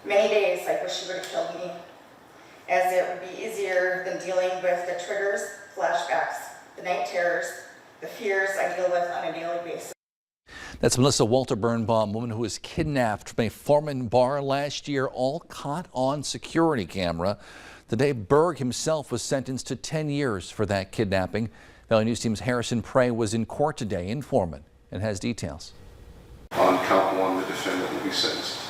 Many days I wish she would have killed me, as it would be easier than dealing with the triggers, flashbacks, the night terrors, the fears I deal with on a daily basis. That's Melissa Walter Birnbaum, woman who was kidnapped from a Foreman bar last year, all caught on security camera. Today, Berg himself was sentenced to 10 years for that kidnapping. Valley News Team's Harrison Prey was in court today in Foreman and has details. On count one, the defendant will be sentenced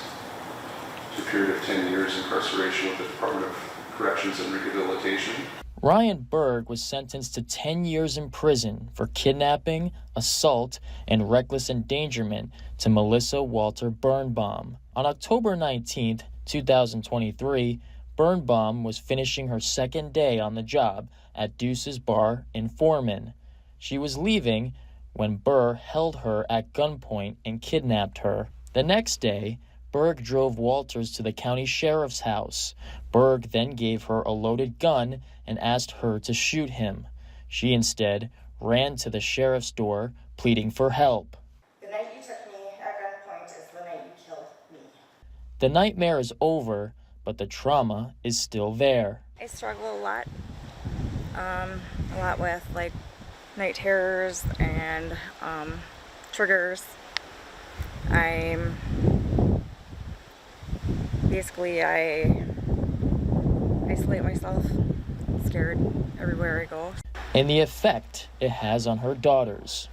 to a period of 10 years incarceration with the Department of Corrections and Rehabilitation. Ryan Berg was sentenced to 10 years in prison for kidnapping, assault, and reckless endangerment to Melissa Walter Birnbaum. On October 19, 2023, Birnbaum was finishing her second day on the job at Deuce's Bar in Foreman. She was leaving when Burr held her at gunpoint and kidnapped her. The next day, Berg drove Walters to the county sheriff's house. Berg then gave her a loaded gun and asked her to shoot him. She instead ran to the sheriff's door, pleading for help. The night you took me at gunpoint is the night you killed me. The nightmare is over, but the trauma is still there. I struggle a lot with like night terrors and triggers. I isolate myself, scared everywhere I go. And the effect it has on her daughters.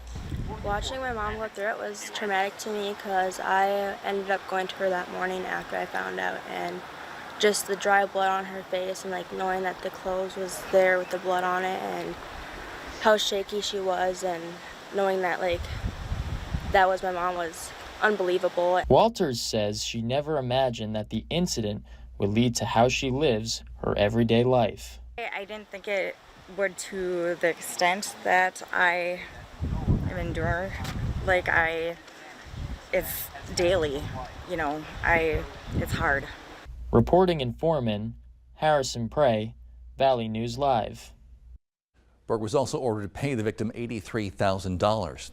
Watching my mom go through it was traumatic to me because I ended up going to her that morning after I found out, and just the dry blood on her face and like knowing that the clothes was there with the blood on it and how shaky she was, and knowing that like that was my mom was unbelievable. Walters says she never imagined that the incident would lead to how she lives her everyday life. I didn't think it would to the extent that I am enduring. Like it's daily, you know, it's hard. Reporting in Foreman, Harrison Prey, Valley News Live. Berg was also ordered to pay the victim $83,000.